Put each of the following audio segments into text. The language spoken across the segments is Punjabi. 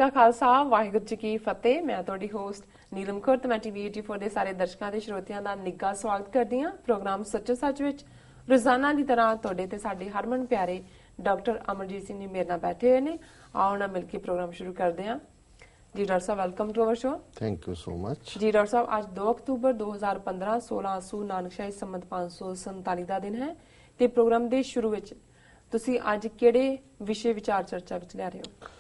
ਕਾ ਖਾਲਸਾ ਵਾਹਿਗੁਰੂ ਜੀ ਕੀ ਫਤਿਹ। ਮੈਂ ਤੁਹਾਡੀ ਹੋਸਟ ਨੀਲਮ ਕੌਰ ਤੇ ਮੈਂ ਟੀਵੀ 84 ਦੇ ਸਾਰੇ ਦਰਸ਼ਕਾਂ ਤੇ ਸਰੋਤਿਆਂ ਦਾ ਨਿੱਘਾ ਸਵਾਗਤ ਕਰਦੀ ਹਾਂ ਪ੍ਰੋਗਰਾਮ ਸੱਚੋ ਸੱਚ ਵਿੱਚ। ਰੋਜ਼ਾਨਾ ਦੀ ਤਰ੍ਹਾਂ ਤੁਹਾਡੇ ਤੇ ਸਾਡੇ ਹਰਮਨ ਪਿਆਰੇ ਡਾਕਟਰ ਅਮਰਜੀਤ ਸਿੰਘ ਜੀ ਮੇਰੇ ਨਾਲ ਬੈਠੇ ਹੋਏ ਨੇ। ਆਓ ਨਾ ਮਿਲ ਕੇ ਪ੍ਰੋਗਰਾਮ ਸ਼ੁਰੂ ਕਰਦੇ ਹਾਂ। ਜੀ ਡਾਕਟਰ ਸਾਹਿਬ, welcome to our show. Thank you so much. ਜੀ ਡਾਕਟਰ ਸਾਹਿਬ, ਅੱਜ 2 ਅਕਤੂਬਰ 2015 16 ਆਸੂ ਨਾਨਕਸ਼ਾਹੀ ਸੰਮਤ 547 ਦਾ ਦਿਨ ਹੈ ਤੇ ਪ੍ਰੋਗਰਾਮ ਦੇ ਸ਼ੁਰੂ ਵਿੱਚ ਤੁਸੀਂ ਅੱਜ ਕਿਹੜੇ ਵਿਸ਼ੇ ਵਿਚਾਰ ਚਰਚਾ ਵਿੱਚ ਲੈ ਰਹੇ ਹੋ?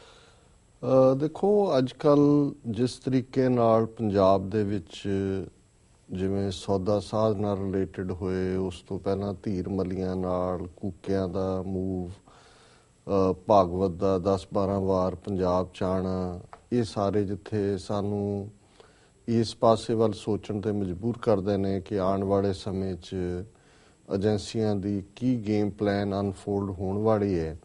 ਦੇਖੋ, ਅੱਜ ਕੱਲ੍ਹ ਜਿਸ ਤਰੀਕੇ ਨਾਲ ਪੰਜਾਬ ਦੇ ਵਿੱਚ ਜਿਵੇਂ ਸੌਦਾ ਸਾਧ ਨਾਲ ਰਿਲੇਟਡ ਹੋਏ, ਉਸ ਤੋਂ ਪਹਿਲਾਂ ਧੀਰ ਮਲੀਆਂ ਨਾਲ ਕੂਕਿਆਂ ਦਾ ਮੂਵ, ਭਾਗਵਤ ਦਾ 10-12 ਵਾਰ ਪੰਜਾਬ 'ਚ ਆਉਣਾ, ਇਹ ਸਾਰੇ ਜਿੱਥੇ ਸਾਨੂੰ ਇਸ ਪਾਸੇ ਵੱਲ ਸੋਚਣ 'ਤੇ ਮਜਬੂਰ ਕਰਦੇ ਨੇ ਕਿ ਆਉਣ ਵਾਲੇ ਸਮੇਂ 'ਚ ਏਜੰਸੀਆਂ ਦੀ ਕੀ ਗੇਮ ਪਲਾਨ ਅਨਫੋਲਡ ਹੋਣ ਵਾਲੀ ਹੈ।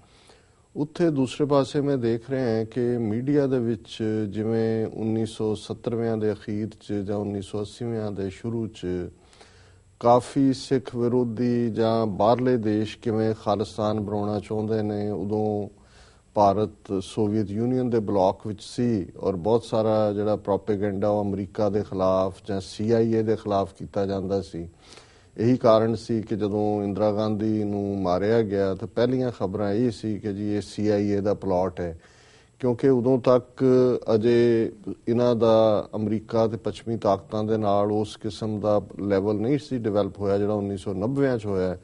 ਉੱਥੇ ਦੂਸਰੇ ਪਾਸੇ ਮੈਂ ਦੇਖ ਰਿਹਾ ਹਾਂ ਕਿ ਮੀਡੀਆ ਦੇ ਵਿੱਚ ਜਿਵੇਂ 1970ਵਿਆਂ ਦੇ ਅਖੀਰ 'ਚ ਜਾਂ 1980ਵਿਆਂ ਦੇ ਸ਼ੁਰੂ 'ਚ ਕਾਫੀ ਸਿੱਖ ਵਿਰੋਧੀ ਜਾਂ ਬਾਹਰਲੇ ਦੇਸ਼ ਕਿਵੇਂ ਖਾਲਿਸਤਾਨ ਬਣਾਉਣਾ ਚਾਹੁੰਦੇ ਨੇ, ਉਦੋਂ ਭਾਰਤ ਸੋਵੀਅਤ ਯੂਨੀਅਨ ਦੇ ਬਲਾਕ ਵਿੱਚ ਸੀ ਔਰ ਬਹੁਤ ਸਾਰਾ ਜਿਹੜਾ ਪ੍ਰੋਪੇਗੈਂਡਾ ਉਹ ਅਮਰੀਕਾ ਦੇ ਖਿਲਾਫ ਜਾਂ CIA ਦੇ ਖਿਲਾਫ ਕੀਤਾ ਜਾਂਦਾ ਸੀ। ਇਹੀ ਕਾਰਨ ਸੀ ਕਿ ਜਦੋਂ ਇੰਦਰਾ ਗਾਂਧੀ ਨੂੰ ਮਾਰਿਆ ਗਿਆ ਤਾਂ ਪਹਿਲੀਆਂ ਖਬਰਾਂ ਇਹ ਸੀ ਕਿ ਜੀ ਇਹ CIA ਦਾ ਪਲਾਟ ਹੈ, ਕਿਉਂਕਿ ਉਦੋਂ ਤੱਕ ਅਜੇ ਇਹਨਾਂ ਦਾ ਅਮਰੀਕਾ ਤੇ ਪੱਛਮੀ ਤਾਕਤਾਂ ਦੇ ਨਾਲ ਉਸ ਕਿਸਮ ਦਾ ਲੈਵਲ ਨਹੀਂ ਸੀ ਡਿਵੈਲਪ ਹੋਇਆ ਜਿਹੜਾ 1990ਵਿਆਂ 'ਚ ਹੋਇਆ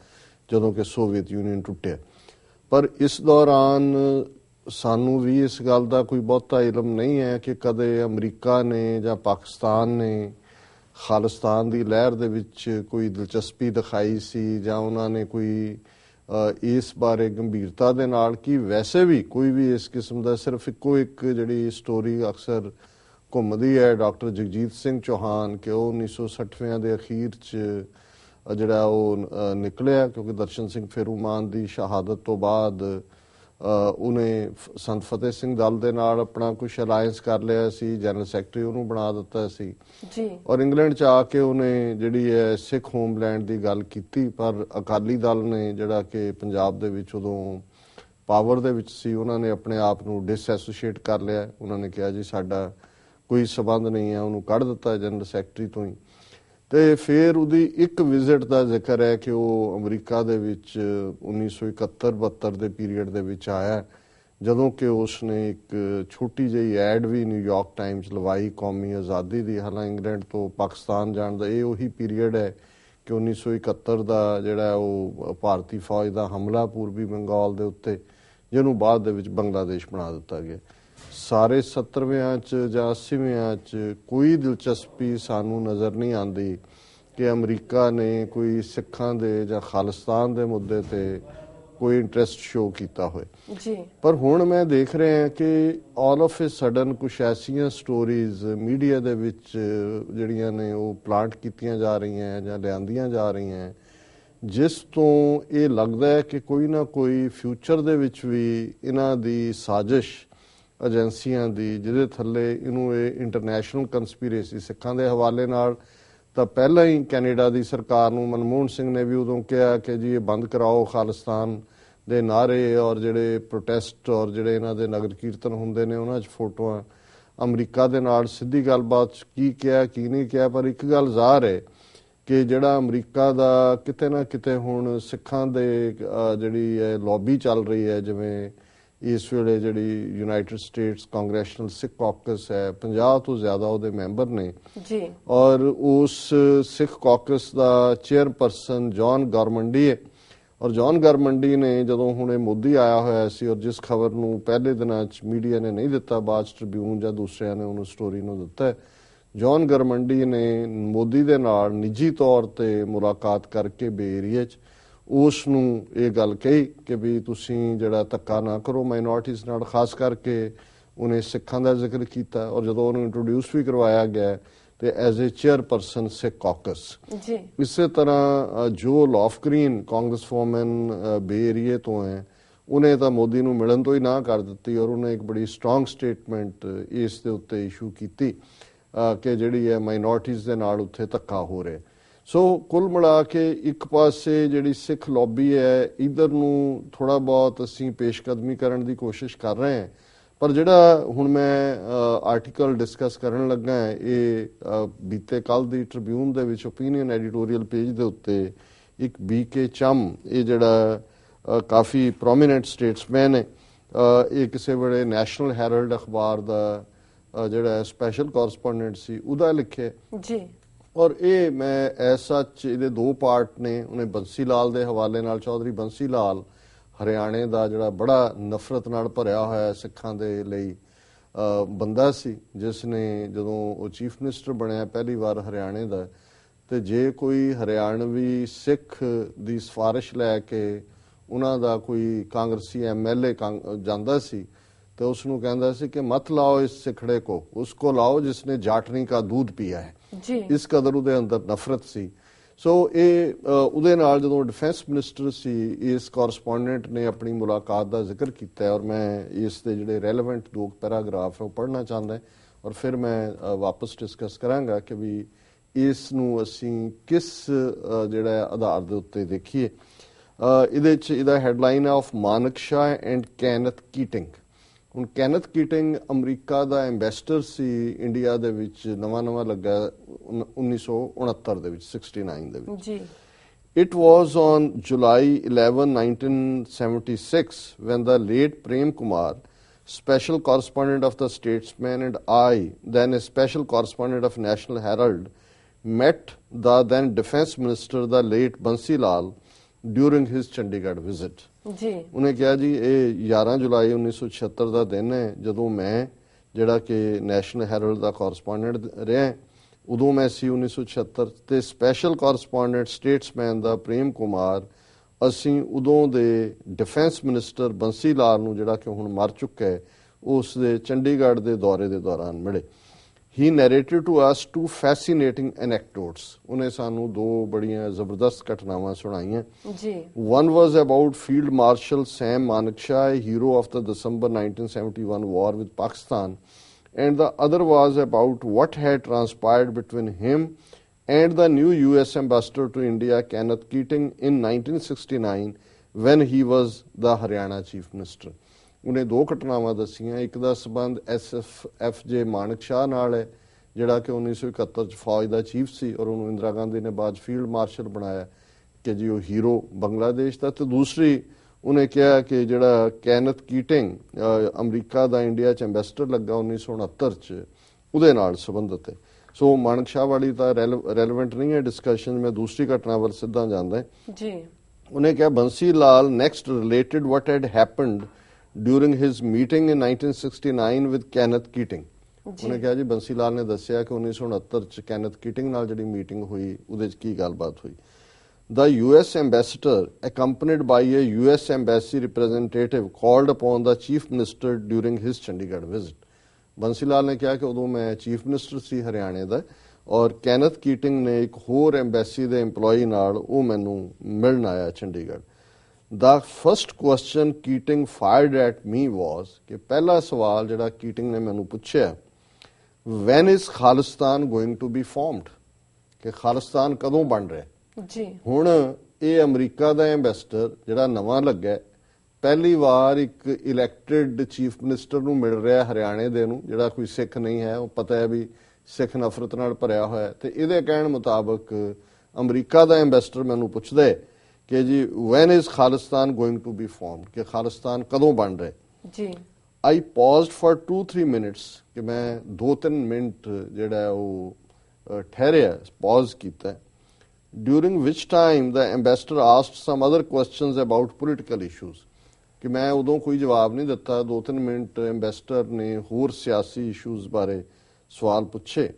ਜਦੋਂ ਕਿ ਸੋਵੀਅਤ ਯੂਨੀਅਨ ਟੁੱਟਿਆ। ਪਰ ਇਸ ਦੌਰਾਨ ਸਾਨੂੰ ਵੀ ਇਸ ਗੱਲ ਦਾ ਕੋਈ ਬਹੁਤਾ ਇਲਮ ਨਹੀਂ ਹੈ ਕਿ ਕਦੇ ਅਮਰੀਕਾ ਨੇ ਜਾਂ ਪਾਕਿਸਤਾਨ ਨੇ ਖਾਲਿਸਤਾਨ ਦੀ ਲਹਿਰ ਦੇ ਵਿੱਚ ਕੋਈ ਦਿਲਚਸਪੀ ਦਿਖਾਈ ਸੀ ਜਾਂ ਉਹਨਾਂ ਨੇ ਕੋਈ ਇਸ ਬਾਰੇ ਗੰਭੀਰਤਾ ਦੇ ਨਾਲ ਕਿ ਵੈਸੇ ਵੀ ਕੋਈ ਵੀ ਇਸ ਕਿਸਮ ਦਾ ਸਿਰਫ ਇੱਕੋ ਇੱਕ ਜਿਹੜੀ ਸਟੋਰੀ ਅਕਸਰ ਘੁੰਮਦੀ ਹੈ ਡਾਕਟਰ ਜਗਜੀਤ ਸਿੰਘ ਚੌਹਾਨ ਕਿ ਉਹ 1960ਵਿਆਂ ਦੇ ਅਖੀਰ 'ਚ ਜਿਹੜਾ ਉਹ ਨਿਕਲਿਆ, ਕਿਉਂਕਿ ਦਰਸ਼ਨ ਸਿੰਘ ਫੇਰੂਮਾਨ ਦੀ ਸ਼ਹਾਦਤ ਤੋਂ ਬਾਅਦ ਉਹਨੇ ਸੰਤ ਫਤਿਹ ਸਿੰਘ ਦਲ ਦੇ ਨਾਲ ਆਪਣਾ ਕੁਛ ਅਲਾਇੰਸ ਕਰ ਲਿਆ ਸੀ, ਜਨਰਲ ਸੈਕਟਰੀ ਉਹਨੂੰ ਬਣਾ ਦਿੱਤਾ ਸੀ ਜੀ। ਔਰ ਇੰਗਲੈਂਡ 'ਚ ਆ ਕੇ ਉਹਨੇ ਜਿਹੜੀ ਹੈ ਸਿੱਖ ਹੋਮਲੈਂਡ ਦੀ ਗੱਲ ਕੀਤੀ, ਪਰ ਅਕਾਲੀ ਦਲ ਨੇ ਜਿਹੜਾ ਕਿ ਪੰਜਾਬ ਦੇ ਵਿੱਚ ਉਦੋਂ ਪਾਵਰ ਦੇ ਵਿੱਚ ਸੀ, ਉਹਨਾਂ ਨੇ ਆਪਣੇ ਆਪ ਨੂੰ ਡਿਸਐਸੋਸੀਏਟ ਕਰ ਲਿਆ। ਉਹਨਾਂ ਨੇ ਕਿਹਾ ਜੀ ਸਾਡਾ ਕੋਈ ਸਬੰਧ ਨਹੀਂ ਹੈ, ਉਹਨੂੰ ਕੱਢ ਦਿੱਤਾ ਜਨਰਲ ਸੈਕਟਰੀ ਤੋਂ ਹੀ। ਤੇ ਫਿਰ ਉਹਦੀ ਇੱਕ ਵਿਜ਼ਿਟ ਦਾ ਜ਼ਿਕਰ ਹੈ ਕਿ ਉਹ ਅਮਰੀਕਾ ਦੇ ਵਿੱਚ 1971-72 ਦੇ ਪੀਰੀਅਡ ਦੇ ਵਿੱਚ ਆਇਆ, ਜਦੋਂ ਕਿ ਉਸਨੇ ਇੱਕ ਛੋਟੀ ਜਿਹੀ ਐਡ ਵੀ ਨਿਊਯਾਰਕ ਟਾਈਮਸ ਲਵਾਈ ਕੌਮੀ ਆਜ਼ਾਦੀ ਦੀ। ਹਾਲਾਂਕਿ ਇੰਗਲੈਂਡ ਤੋਂ ਪਾਕਿਸਤਾਨ ਜਾਣ ਦਾ ਇਹ ਉਹੀ ਪੀਰੀਅਡ ਹੈ ਕਿ 1971 ਦਾ ਜਿਹੜਾ ਉਹ ਭਾਰਤੀ ਫੌਜ ਦਾ ਹਮਲਾ ਪੂਰਬੀ ਬੰਗਾਲ ਦੇ ਉੱਤੇ, ਜਿਹਨੂੰ ਬਾਅਦ ਦੇ ਵਿੱਚ ਬੰਗਲਾਦੇਸ਼ ਬਣਾ ਦਿੱਤਾ ਗਿਆ। ਸਾਰੇ 70ਵਿਆਂ 'ਚ ਜਾਂ 80ਵਿਆਂ 'ਚ ਕੋਈ ਦਿਲਚਸਪੀ ਸਾਨੂੰ ਨਜ਼ਰ ਨਹੀਂ ਆਉਂਦੀ ਕਿ ਅਮਰੀਕਾ ਨੇ ਕੋਈ ਸਿੱਖਾਂ ਦੇ ਜਾਂ ਖਾਲਿਸਤਾਨ ਦੇ ਮੁੱਦੇ ਤੇ ਕੋਈ ਇੰਟਰਸਟ ਸ਼ੋ ਕੀਤਾ ਹੋਏ ਜੀ। ਪਰ ਹੁਣ ਮੈਂ ਦੇਖ ਰਿਹਾ ਕਿ ਆਲ ਆਫ ਏ ਸਡਨ ਕੁਛ ਐਸੀਆਂ ਸਟੋਰੀਜ਼ ਮੀਡੀਆ ਦੇ ਵਿੱਚ ਜਿਹੜੀਆਂ ਨੇ ਉਹ ਪਲਾਂਟ ਕੀਤੀਆਂ ਜਾ ਰਹੀਆਂ ਜਾਂ ਲਿਆਂਦੀਆਂ ਜਾ ਰਹੀਆਂ, ਜਿਸ ਤੋਂ ਇਹ ਲੱਗਦਾ ਹੈ ਕਿ ਕੋਈ ਨਾ ਕੋਈ ਫਿਊਚਰ ਦੇ ਵਿੱਚ ਵੀ ਇਹਨਾਂ ਦੀ ਸਾਜ਼ਿਸ਼ ਏਜੰਸੀਆਂ ਦੀ, ਜਿਹਦੇ ਥੱਲੇ ਇਹਨੂੰ ਇਹ ਇੰਟਰਨੈਸ਼ਨਲ ਕੰਸਪੀਰੇਸੀ ਸਿੱਖਾਂ ਦੇ ਹਵਾਲੇ ਨਾਲ ਤਾਂ ਪਹਿਲਾਂ ਹੀ ਕੈਨੇਡਾ ਦੀ ਸਰਕਾਰ ਨੂੰ ਮਨਮੋਹਨ ਸਿੰਘ ਨੇ ਵੀ ਉਦੋਂ ਕਿਹਾ ਕਿ ਜੀ ਇਹ ਬੰਦ ਕਰਾਓ ਖਾਲਿਸਤਾਨ ਦੇ ਨਾਅਰੇ ਔਰ ਜਿਹੜੇ ਪ੍ਰੋਟੈਸਟ ਔਰ ਜਿਹੜੇ ਇਹਨਾਂ ਦੇ ਨਗਰ ਕੀਰਤਨ ਹੁੰਦੇ ਨੇ ਉਹਨਾਂ 'ਚ ਫੋਟੋਆਂ। ਅਮਰੀਕਾ ਦੇ ਨਾਲ ਸਿੱਧੀ ਗੱਲਬਾਤ ਕੀ ਕਿਹਾ ਕੀ ਨਹੀਂ ਕਿਹਾ, ਪਰ ਇੱਕ ਗੱਲ ਜ਼ਾਹਰ ਹੈ ਕਿ ਜਿਹੜਾ ਅਮਰੀਕਾ ਦਾ ਕਿਤੇ ਨਾ ਕਿਤੇ ਹੁਣ ਸਿੱਖਾਂ ਦੇ ਜਿਹੜੀ ਹੈ ਲੌਬੀ ਚੱਲ ਰਹੀ ਹੈ, ਜਿਵੇਂ ਇਸ ਵੇਲੇ ਜਿਹੜੀ ਯੂਨਾਈਟਿਡ ਸਟੇਟਸ ਕਾਂਗਰੈਸ਼ਨਲ ਸਿੱਖ ਕਾਕਸ ਹੈ, 50 ਤੋਂ ਜ਼ਿਆਦਾ ਉਹਦੇ ਮੈਂਬਰ ਨੇ ਜੀ। ਔਰ ਉਸ ਸਿੱਖ ਕਾਕਸ ਦਾ ਚੇਅਰਪਰਸਨ ਜੌਨ ਗਾਰਮੰਡੀ ਹੈ। ਔਰ ਜੌਨ ਗਾਰਮੰਡੀ ਨੇ ਜਦੋਂ ਹੁਣ ਇਹ ਮੋਦੀ ਆਇਆ ਹੋਇਆ ਸੀ ਔਰ ਜਿਸ ਖਬਰ ਨੂੰ ਪਹਿਲੇ ਦਿਨਾਂ 'ਚ ਮੀਡੀਆ ਨੇ ਨਹੀਂ ਦਿੱਤਾ, ਬਾਅਦ ਟ੍ਰਿਬਿਊਨ ਜਾਂ ਦੂਸਰਿਆਂ ਨੇ ਉਹਨੂੰ ਸਟੋਰੀ ਨੂੰ ਦਿੱਤਾ, ਜੌਨ ਗਾਰਮੰਡੀ ਨੇ ਮੋਦੀ ਦੇ ਨਾਲ ਨਿੱਜੀ ਤੌਰ ਤੇ ਮੁਲਾਕਾਤ ਕਰਕੇ ਬੇ ਏਰੀਏ 'ਚ ਉਸ ਨੂੰ ਇਹ ਗੱਲ ਕਹੀ ਕਿ ਵੀ ਤੁਸੀਂ ਜਿਹੜਾ ਧੱਕਾ ਨਾ ਕਰੋ ਮਾਈਨੋਰਟੀਜ਼ ਨਾਲ, ਖਾਸ ਕਰਕੇ ਉਹਨੇ ਸਿੱਖਾਂ ਦਾ ਜ਼ਿਕਰ ਕੀਤਾ। ਔਰ ਜਦੋਂ ਉਹਨੂੰ ਇੰਟਰੋਡਿਊਸ ਵੀ ਕਰਵਾਇਆ ਗਿਆ ਤੇ as a chairperson Sikh caucus ਜੀ। ਇਸੇ ਤਰ੍ਹਾਂ ਜੋ ਲੌਫਗ੍ਰੀਨ ਕਾਂਗਰਸ ਫੋਰਮੈਨ ਬੇ ਏਰੀਏ ਤੋਂ ਹੈ, ਉਹਨੇ ਤਾਂ ਮੋਦੀ ਨੂੰ ਮਿਲਣ ਤੋਂ ਹੀ ਨਾ ਕਰ ਦਿੱਤੀ ਔਰ ਉਹਨੇ ਇੱਕ ਬੜੀ ਸਟਰੋਂਗ ਸਟੇਟਮੈਂਟ ਇਸ ਦੇ ਉੱਤੇ ਇਸ਼ੂ ਕੀਤੀ ਕਿ ਜਿਹੜੀ ਹੈ ਮਾਈਨੋਰਟੀਜ਼ ਦੇ ਨਾਲ ਉੱਥੇ ਧੱਕਾ ਹੋ ਰਿਹਾ। ਸੋ ਕੁੱਲ ਮਿਲਾ ਕੇ ਇੱਕ ਪਾਸੇ ਜਿਹੜੀ ਸਿੱਖ ਲੌਬੀ ਹੈ, ਇੱਧਰ ਨੂੰ ਥੋੜ੍ਹਾ ਬਹੁਤ ਅਸੀਂ ਪੇਸ਼ਕਦਮੀ ਕਰਨ ਦੀ ਕੋਸ਼ਿਸ਼ ਕਰ ਰਹੇ ਹਾਂ, ਪਰ ਜਿਹੜਾ ਹੁਣ ਮੈਂ ਆਰਟੀਕਲ ਡਿਸਕਸ ਕਰਨ ਲੱਗਾ ਇਹ ਬੀਤੇ ਕੱਲ ਦੀ ਟ੍ਰਿਬਿਊਨ ਦੇ ਵਿੱਚ ਓਪੀਨੀਅਨ ਐਡੀਟੋਰੀਅਲ ਪੇਜ ਦੇ ਉੱਤੇ ਇੱਕ BK ਚੰਮ, ਇਹ ਜਿਹੜਾ ਕਾਫੀ ਪ੍ਰੋਮੀਨੈਂਟ ਸਟੇਟਸਮੈਨ ਹੈ, ਇਹ ਕਿਸੇ ਵੇਲੇ ਨੈਸ਼ਨਲ ਹੈਰਲਡ ਅਖਬਾਰ ਦਾ ਜਿਹੜਾ ਸਪੈਸ਼ਲ ਕੋਰਸਪੋਂਡੈਂਟ ਸੀ ਉਹਦਾ ਲਿਖਿਆ ਜੀ। ਔਰ ਇਹ ਮੈਂ ਐਸ ਸੱਚ ਇਹਦੇ ਦੋ ਪਾਰਟ ਨੇ। ਉਹਨੇ ਬੰਸੀ ਲਾਲ ਦੇ ਹਵਾਲੇ ਨਾਲ, ਚੌਧਰੀ ਬੰਸੀ ਲਾਲ ਹਰਿਆਣੇ ਦਾ ਜਿਹੜਾ ਬੜਾ ਨਫ਼ਰਤ ਨਾਲ ਭਰਿਆ ਹੋਇਆ ਸਿੱਖਾਂ ਦੇ ਲਈ ਬੰਦਾ ਸੀ, ਜਿਸ ਨੇ ਜਦੋਂ ਉਹ ਚੀਫ ਮਿਨਿਸਟਰ ਬਣਿਆ ਪਹਿਲੀ ਵਾਰ ਹਰਿਆਣੇ ਦਾ, ਤੇ ਜੇ ਕੋਈ ਹਰਿਆਣਵੀ ਸਿੱਖ ਦੀ ਸਿਫਾਰਿਸ਼ ਲੈ ਕੇ ਉਹਨਾਂ ਦਾ ਕੋਈ ਕਾਂਗਰਸੀ MLA ਜਾਂਦਾ ਸੀ ਤੇ ਉਸ ਨੂੰ ਕਹਿੰਦਾ ਸੀ ਕਿ ਮਤ ਲਾਓ ਇਸ ਸਿੱਖੜੇ ਕੋ, ਉਸਕੋ ਲਾਓ ਜਿਸਨੇ ਜਾਟਨੀ ਕਾ दूध पिया है ਜੀ। ਇਸ ਕਦਰ ਉਹਦੇ ਅੰਦਰ ਨਫ਼ਰਤ ਸੀ। ਸੋ ਇਹ ਉਹਦੇ ਨਾਲ ਜਦੋਂ ਡਿਫੈਂਸ ਮਿਨਿਸਟਰ ਸੀ, ਇਸ ਕੋਰਸਪੋਂਡੈਂਟ ਨੇ ਆਪਣੀ ਮੁਲਾਕਾਤ ਦਾ ਜ਼ਿਕਰ ਕੀਤਾ ਔਰ ਮੈਂ ਇਸ ਦੇ ਜਿਹੜੇ ਰੈਲੇਵੈਂਟ 2 ਪੈਰਾਗ੍ਰਾਫ ਹੈ ਉਹ ਪੜ੍ਹਨਾ ਚਾਹੁੰਦਾ ਔਰ ਫਿਰ ਮੈਂ ਵਾਪਸ ਡਿਸਕਸ ਕਰਾਂਗਾ ਕਿ ਵੀ ਇਸ ਨੂੰ ਅਸੀਂ ਕਿਸ ਜਿਹੜਾ ਆਧਾਰ ਦੇ ਉੱਤੇ ਦੇਖੀਏ। ਇਹਦੇ 'ਚ ਇਹਦਾ ਹੈਡਲਾਈਨ ਹੈ ਆਫ ਮਾਨਕਸ਼ਾ ਐਂਡ ਕੈਨਥ ਕੀਟਿੰਗ। ਹੁਣ ਕੈਨਥ ਕੀਟਿੰਗ ਅਮਰੀਕਾ ਦਾ ਐਂਬੈਸਡਰ ਸੀ ਇੰਡੀਆ ਦੇ ਵਿੱਚ, ਨਵਾਂ ਲੱਗਾ 1969 ਦੇ ਵਿੱਚ, 69 ਦੇ ਵਿੱਚ ਜੀ। It was on July 11, 1976 when the late Prem Kumar, special correspondent of the Statesman, and I, then a special correspondent of National Herald, met the then Defence Minister, the late Bansi Lal, during his Chandigarh visit. ਜੀ। ਉਹਨੇ ਕਿਹਾ ਜੀ ਇਹ 11 ਜੁਲਾਈ 1976 ਦਾ ਦਿਨ ਹੈ ਜਦੋਂ ਮੈਂ ਜਿਹੜਾ ਕਿ ਨੈਸ਼ਨਲ ਹੈਰਲਡ ਦਾ ਕੋਰਸਪੋਂਡੈਂਟ ਰਿਹਾ, ਉਦੋਂ ਮੈਂ ਸੀ 1976, ਤੇ ਸਪੈਸ਼ਲ ਕੋਰਸਪੋਂਡੈਂਟ ਸਟੇਟਸਮੈਨ ਦਾ ਪ੍ਰੇਮ ਕੁਮਾਰ, ਅਸੀਂ ਉਦੋਂ ਦੇ ਡਿਫੈਂਸ ਮਿਨਿਸਟਰ ਬੰਸੀ ਲਾਲ ਨੂੰ ਜਿਹੜਾ ਕਿ ਹੁਣ ਮਰ ਚੁੱਕਾ ਹੈ, ਉਸ ਦੇ ਚੰਡੀਗੜ੍ਹ ਦੇ ਦੌਰੇ ਦੇ ਦੌਰਾਨ ਮਿਲੇ। He narrated to us 2 fascinating anecdotes. ਉਹਨੇ ਸਾਨੂੰ 2 ਬੜੀਆਂ ਜ਼ਬਰਦਸਤ ਘਟਨਾਵਾਂ ਸੁਣਾਈਆਂ। ਜੀ। One was about Field Marshal Sam Manekshaw, a hero of the December 1971 war with Pakistan, and the other was about what had transpired between him and the new US ambassador to India, Kenneth Keating, in 1969 when he was the Haryana Chief Minister. ਉਹਨੇ 2 ਘਟਨਾਵਾਂ ਦੱਸੀਆਂ। ਇੱਕ ਦਾ ਸਬੰਧ SFJ ਮਾਨਕਸ਼ਾਹ ਨਾਲ ਹੈ, ਜਿਹੜਾ ਕਿ 1971 ਚ ਫੌਜ ਦਾ ਚੀਫ ਸੀ ਔਰ ਉਹਨੂੰ ਇੰਦਰਾ ਗਾਂਧੀ ਨੇ ਬਾਅਦ ਫੀਲਡ ਮਾਰਸ਼ਲ ਬਣਾਇਆ ਕਿ ਜੀ ਉਹ ਹੀਰੋ ਬੰਗਲਾਦੇਸ਼ ਦਾ। ਤੇ ਦੂਸਰੀ ਉਹਨੇ ਕਿਹਾ ਕਿ ਜਿਹੜਾ ਕੈਨਥ ਕੀਟਿੰਗ ਅਮਰੀਕਾ ਦਾ ਇੰਡੀਆ ਚ ਐਂਬੈਸਡਰ ਲੱਗਾ 1969 ਚ, ਉਹਦੇ ਨਾਲ ਸੰਬੰਧਿਤ ਹੈ। ਸੋ ਮਾਨਕਸ਼ਾਹ ਵਾਲੀ ਤਾਂ ਰੈਲੇਵੈਂਟ ਨਹੀਂ ਹੈ ਡਿਸਕਸ਼ਨ, ਮੈਂ ਦੂਸਰੀ ਘਟਨਾ ਵੱਲ ਸਿੱਧਾ ਜਾਂਦਾ ਜੀ। ਉਹਨੇ ਕਿਹਾ Bansi Lal next related what had happened during his meeting in 1969 with Kenneth Keating. ਉਹਨੇ ਕਿਹਾ ਜੀ ਬੰਸੀ ਲਾਲ ਨੇ ਦੱਸਿਆ ਕਿ 1969 ਚ ਕੈਨਥ ਕੀਟਿੰਗ ਨਾਲ ਜਿਹੜੀ ਮੀਟਿੰਗ ਹੋਈ ਉਹਦੇ ਚ ਕੀ ਗੱਲਬਾਤ ਹੋਈ। The US ambassador, accompanied by a US embassy representative, called upon the chief minister during his Chandigarh visit. ਬੰਸੀ ਲਾਲ ਨੇ ਕਿਹਾ ਕਿ ਉਦੋਂ ਮੈਂ ਚੀਫ ਮਿਨਿਸਟਰ ਸੀ ਹਰਿਆਣੇ ਦਾ ਔਰ ਕੈਨਥ ਕੀਟਿੰਗ ਨੇ ਇੱਕ ਹੋਰ ਐਮਬੈਸੀ ਦੇ EMPLOYEE ਨਾਲ ਉਹ ਮੈਨੂੰ ਮਿਲਣ ਆਇਆ Chandigarh. The first question Keating fired at me was ਕਿ ਪਹਿਲਾ ਸਵਾਲ ਜਿਹੜਾ ਕੀਟਿੰਗ ਨੇ ਮੈਨੂੰ ਪੁੱਛਿਆ, when is Khalistan going to be formed, ਕਿ ਖਾਲਿਸਤਾਨ ਕਦੋਂ ਬਣ ਰਿਹਾ। ਜੀ। ਹੁਣ ਇਹ ਅਮਰੀਕਾ ਦਾ ਐਂਬੈਸਡਰ ਜਿਹੜਾ ਨਵਾਂ ਲੱਗਾ, ਪਹਿਲੀ ਵਾਰ ਇੱਕ ਇਲੈਕਟਿਡ ਚੀਫ ਮਿਨਿਸਟਰ ਨੂੰ ਮਿਲ ਰਿਹਾ ਹਰਿਆਣੇ ਦੇ ਨੂੰ, ਜਿਹੜਾ ਕੋਈ ਸਿੱਖ ਨਹੀਂ ਹੈ, ਉਹ ਪਤਾ ਹੈ ਵੀ ਸਿੱਖ ਨਫ਼ਰਤ ਨਾਲ ਭਰਿਆ ਹੋਇਆ, ਤੇ ਇਹਦੇ ਕਹਿਣ ਮੁਤਾਬਕ ਅਮਰੀਕਾ ਦਾ ਐਂਬੈਸਡਰ ਮੈਨੂੰ ਪੁੱਛਦਾ ਹੈ ਕਿ ਜੀ when is Khalistan going to be formed, ਕਿ ਖਾਲਿਸਤਾਨ ਕਦੋਂ ਬਣ ਰਿਹਾ। ਜੀ। I paused for 2-3 minutes, ਕਿ ਮੈਂ 2-3 ਮਿੰਟ ਜਿਹੜਾ ਉਹ ਠਹਿਰਿਆ, ਪੌਜ਼ ਕੀਤਾ, during which time the ambassador asked some other questions about political issues, ਕਿ ਮੈਂ ਉਦੋਂ ਕੋਈ ਜਵਾਬ ਨਹੀਂ ਦਿੱਤਾ। 2-3 ਮਿੰਟ ਐਂਬੈਸਡਰ ਨੇ ਹੋਰ ਸਿਆਸੀ ਇਸ਼ੂਜ਼ ਬਾਰੇ ਸਵਾਲ ਪੁੱਛੇ।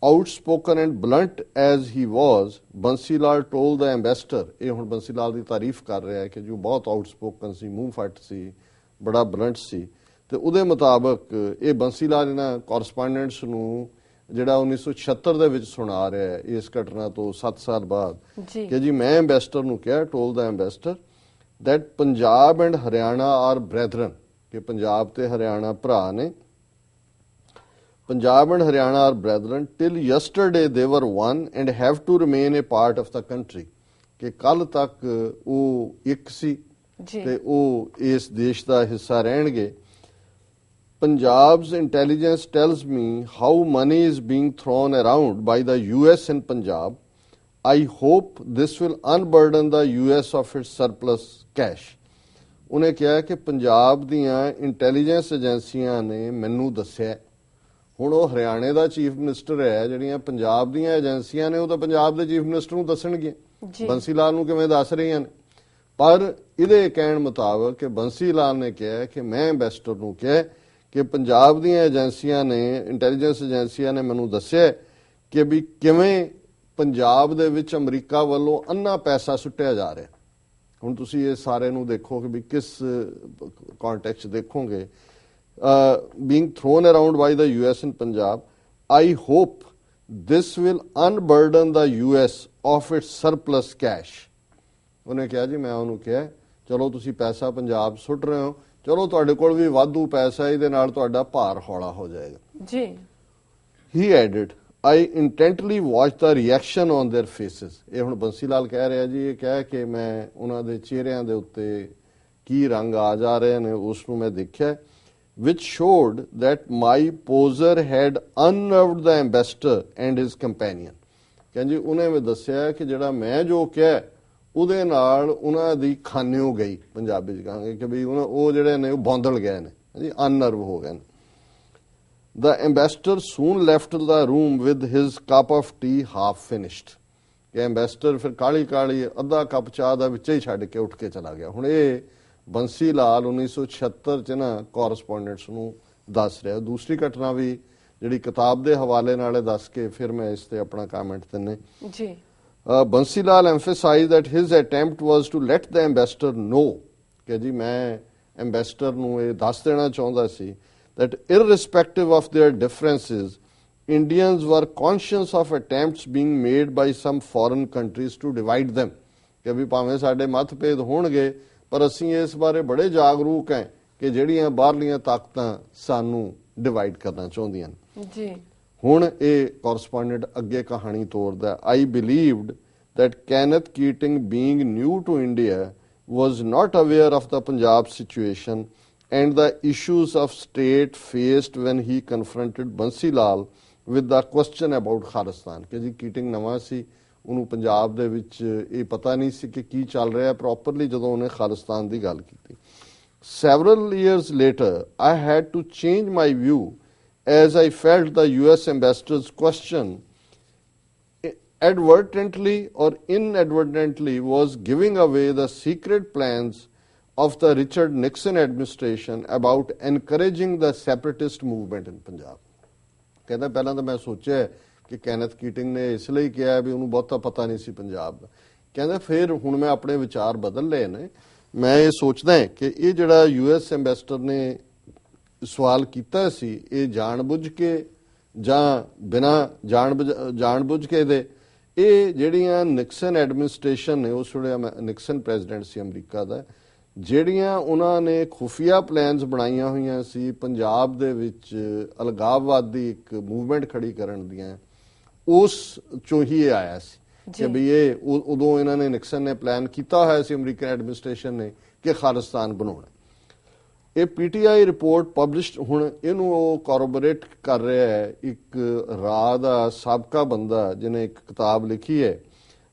Outspoken and blunt as he was, Bansi Lal told the ambassador, ਇਹ ਹੁਣ ਬੰਸੀ ਲਾਲ ਦੀ ਤਾਰੀਫ ਕਰ ਰਿਹਾ ਹੈ ਕਿ ਜੋ ਬਹੁਤ ਆਊਟਸਪੋਕਨ ਸੀ, ਮੂੰਹ ਫੱਟ ਸੀ, ਬੜਾ ਬਲੰਟ ਸੀ, ਤੇ ਉਹਦੇ ਮੁਤਾਬਕ ਇਹ ਬੰਸੀ ਲਾਲ ਇਹਨਾਂ ਕੋਰਸਪੋਂਡੈਂਟਸ ਨੂੰ ਜਿਹੜਾ 1976 ਦੇ ਵਿੱਚ ਸੁਣਾ ਰਿਹਾ ਹੈ ਇਸ ਘਟਨਾ ਤੋਂ 7 ਸਾਲ ਬਾਅਦ ਕਿ ਜੀ ਮੈਂ ਐਂਬੈਸਡਰ ਨੂੰ ਕਿਹਾ, told the ambassador that Punjab and Haryana are brethren, ਕਿ ਪੰਜਾਬ ਤੇ ਹਰਿਆਣਾ ਭਰਾ ਨੇ। Punjab and Haryana are brethren. Till yesterday they were one and have to remain a part of the country. ਕਿ ਕੱਲ ਤੱਕ ਉਹ ਇੱਕ ਸੀ ਤੇ ਉਹ ਇਸ ਦੇਸ਼ ਦਾ ਹਿੱਸਾ ਰਹਿਣਗੇ। Punjab's intelligence tells me how money is being thrown around by the US in Punjab. I hope this will unburden the US of its surplus cash. ਉਹਨੇ ਕਿਹਾ ਕਿ ਪੰਜਾਬ ਦੀਆਂ ਇੰਟੈਲੀਜੈਂਸ ਏਜੰਸੀਆਂ ਨੇ ਮੈਨੂੰ ਦੱਸਿਆ। ਹੁਣ ਉਹ ਹਰਿਆਣੇ ਦਾ ਚੀਫ ਮਿਨਿਸਟਰ ਹੈ, ਜਿਹੜੀਆਂ ਪੰਜਾਬ ਦੀਆਂ ਏਜੰਸੀਆਂ ਨੇ ਉਹ ਤਾਂ ਪੰਜਾਬ ਦੇ ਚੀਫ ਮਿਨਿਸਟਰ ਨੂੰ ਦੱਸਣਗੀਆਂ, ਬੰਸੀ ਲਾਲ ਨੂੰ ਕਿਵੇਂ ਦੱਸ ਰਹੀਆਂ ਨੇ। ਪਰ ਇਹਦੇ ਕਹਿਣ ਮੁਤਾਬਕ ਕਿ ਬੰਸੀ ਲਾਲ ਨੇ ਕਿਹਾ ਕਿ ਮੈਂ ਐਂਬੈਸਡਰ ਨੂੰ ਕਿਹਾ ਕਿ ਪੰਜਾਬ ਦੀਆਂ ਏਜੰਸੀਆਂ ਨੇ, ਇੰਟੈਲੀਜੈਂਸ ਏਜੰਸੀਆਂ ਨੇ ਮੈਨੂੰ ਦੱਸਿਆ ਕਿ ਵੀ ਕਿਵੇਂ ਪੰਜਾਬ ਦੇ ਵਿੱਚ ਅਮਰੀਕਾ ਵੱਲੋਂ ਅੰਨਾ ਪੈਸਾ ਸੁੱਟਿਆ ਜਾ ਰਿਹਾ। ਹੁਣ ਤੁਸੀਂ ਇਹ ਸਾਰੇ ਨੂੰ ਦੇਖੋ ਕਿ ਵੀ ਕਿਸ ਕੰਟੈਕਸਟ ਦੇਖੋਗੇ। being thrown around by the US in Punjab, I hope this will unburden the US of its surplus cash. ਉਹਨੇ ਕਿਹਾ ਜੀ, ਮੈਂ ਉਹਨੂੰ ਕਿਹਾ ਚਲੋ ਤੁਸੀਂ ਪੈਸਾ ਪੰਜਾਬ ਸੁੱਟ ਰਹੇ ਹੋ, ਚਲੋ ਤੁਹਾਡੇ ਕੋਲ ਵੀ ਵਾਧੂ ਪੈਸਾ, ਇਹਦੇ ਨਾਲ ਤੁਹਾਡਾ ਭਾਰ ਹੌਲਾ ਹੋ ਜਾਏਗਾ ਜੀ। He added, I intently watched the reaction on their faces. ਇਹ ਹੁਣ ਬੰਸੀ ਲਾਲ ਕਹਿ ਰਿਹਾ ਜੀ, ਇਹ ਕਹਿ ਕੇ ਮੈਂ ਉਹਨਾਂ ਦੇ ਚਿਹਰਿਆਂ ਦੇ ਉੱਤੇ ਕੀ ਰੰਗ ਆ ਜਾ ਰਹੇ ਨੇ ਉਸ ਨੂੰ ਮੈਂ ਦੇਖਿਆ, which showed that my poser had unnerved the ambassador and his companion. ਕਹਿੰਦੇ ਉਹਨੇ ਵੀ ਦੱਸਿਆ ਕਿ ਜਿਹੜਾ ਮੈਂ ਜੋ ਕਿਹਾ ਉਹਦੇ ਨਾਲ ਉਹਨਾਂ ਦੀ ਖਾਨਿਓ ਗਈ, ਪੰਜਾਬੀ ਚ ਕਹਾਂਗੇ ਕਿ ਵੀ ਉਹ ਜਿਹੜੇ ਨੇ ਉਹ ਬੌਂਦਲ ਗਏ ਨੇ ਜੀ, ਅਨਨਰਵ ਹੋ ਗਏ ਨੇ। The ambassador soon left the room with his cup of tea half finished. ਕਿ ਐਂਬੈਸਡਰ ਫਿਰ ਕਾਲੀ ਕਾਲੀ ਅੱਧਾ ਕੱਪ ਚਾਹ ਦਾ ਵਿੱਚ ਹੀ ਛੱਡ ਕੇ ਉੱਠ ਕੇ ਚਲਾ ਗਿਆ। ਹੁਣ ਇਹ ਬੰਸੀ ਲਾਲ 1976 ਚ ਨਾ ਕੋਰਸਪੋਂਡੈਂਟਸ ਨੂੰ ਦੱਸ ਰਿਹਾ। ਦੂਸਰੀ ਘਟਨਾ ਵੀ ਜਿਹੜੀ ਕਿਤਾਬ ਦੇ ਹਵਾਲੇ ਨਾਲ ਦੱਸ ਕੇ ਫਿਰ ਮੈਂ ਇਸ ਤੇ ਆਪਣਾ ਕਮੈਂਟ ਦਿੰਨੇ ਜੀ। ਬੰਸੀ ਲਾਲ emphasized that his attempt was to let the ambassador know ਕਿ ਜੀ ਮੈਂ ਐਂਬੈਸਡਰ ਨੂੰ ਇਹ ਦੱਸ ਦੇਣਾ ਚਾਹੁੰਦਾ ਸੀ that irrespective of their differences, Indians were conscious of attempts being made by some foreign countries to divide them. ਕਿ ਵੀ ਭਾਵੇਂ ਸਾਡੇ ਮਤਭੇਦ ਹੋਣਗੇ ਪਰ ਅਸੀਂ ਇਸ ਬਾਰੇ ਬੜੇ ਜਾਗਰੂਕ ਹਾਂ ਕਿ ਜਿਹੜੀਆਂ ਬਾਹਰਲੀਆਂ ਤਾਕਤਾਂ ਸਾਨੂੰ ਡਿਵਾਈਡ ਕਰਨਾ ਚਾਹੁੰਦੀਆਂ ਨੇ ਜੀ। ਹੁਣ ਇਹ ਕੋਰਸਪੋਂਡੈਂਟ ਅੱਗੇ ਕਹਾਣੀ ਤੋਰਦਾ। I believed that Kenneth Keating, being new to India, was not aware of the Punjab situation and the issues of state faced when he confronted Bansi Lal with the question about Khalistan. ਕਿ ਜੀ ਕੀਟਿੰਗ ਨਵਾਂ ਸੀ, ਉਹਨੂੰ ਪੰਜਾਬ ਦੇ ਵਿੱਚ ਇਹ ਪਤਾ ਨਹੀਂ ਸੀ ਕਿ ਕੀ ਚੱਲ ਰਿਹਾ ਪ੍ਰੋਪਰਲੀ ਜਦੋਂ ਉਹਨੇ ਖਾਲਿਸਤਾਨ ਦੀ ਗੱਲ ਕੀਤੀ। Several years later, I had to change my view as I felt the US ambassador's question advertently or inadvertently was giving away the secret plans of the Richard Nixon administration about encouraging the separatist movement in Punjab. ਕਹਿੰਦਾ ਪਹਿਲਾਂ ਤਾਂ ਮੈਂ ਸੋਚਿਆ ਕਿ ਕੈਨਥ ਕੀਟਿੰਗ ਨੇ ਇਸ ਲਈ ਕਿਹਾ ਵੀ ਉਹਨੂੰ ਬਹੁਤਾ ਪਤਾ ਨਹੀਂ ਸੀ ਪੰਜਾਬ ਦਾ। ਕਹਿੰਦਾ ਫਿਰ ਹੁਣ ਮੈਂ ਆਪਣੇ ਵਿਚਾਰ ਬਦਲ ਲਏ ਨੇ। ਮੈਂ ਇਹ ਸੋਚਦਾ ਕਿ ਇਹ ਜਿਹੜਾ US ਐਂਬੈਸਡਰ ਨੇ ਸਵਾਲ ਕੀਤਾ ਸੀ ਇਹ ਜਾਣਬੁੱਝ ਕੇ ਜਾਂ ਬਿਨਾਂ ਜਾਣਬੁੱਝ ਕੇ ਦੇ ਇਹ ਜਿਹੜੀਆਂ ਨਿਕਸਨ ਐਡਮਿਨਿਸਟ੍ਰੇਸ਼ਨ ਨੇ, ਉਸ ਵੇਲੇ ਨਿਕਸਨ ਪ੍ਰੈਜ਼ੀਡੈਂਟ ਸੀ ਅਮਰੀਕਾ ਦਾ, ਜਿਹੜੀਆਂ ਉਹਨਾਂ ਨੇ ਖੁਫੀਆ ਪਲਾਨਸ ਬਣਾਈਆਂ ਹੋਈਆਂ ਸੀ ਪੰਜਾਬ ਦੇ ਵਿੱਚ ਅਲਗਾਵਵਾਦੀ ਇੱਕ ਮੂਵਮੈਂਟ ਖੜੀ ਕਰਨ ਦੀਆਂ, ਉਸ ਚੋਂ ਹੀ ਇਹ ਆਇਆ ਸੀ ਕਿ ਵੀ ਇਹ ਉਦੋਂ ਇਹਨਾਂ ਨੇ ਨਿਕਸਨ ਨੇ ਪਲਾਨ ਕੀਤਾ ਹੋਇਆ ਸੀ ਅਮਰੀਕਨ ਐਡਮਿਨਿਸਟ੍ਰੇਸ਼ਨ ਨੇ ਕਿ ਖਾਲਿਸਤਾਨ ਬਣਾਉਣਾ। ਇਹ PTI ਰਿਪੋਰਟ ਪਬਲਿਸ਼ਡ, ਹੁਣ ਇਹਨੂੰ ਉਹ ਕੋਰੋਬੋਰੇਟ ਕਰ ਰਿਹਾ ਹੈ ਇੱਕ ਰਾਹ ਦਾ ਸਾਬਕਾ ਬੰਦਾ ਜਿਹਨੇ ਇੱਕ ਕਿਤਾਬ ਲਿਖੀ ਹੈ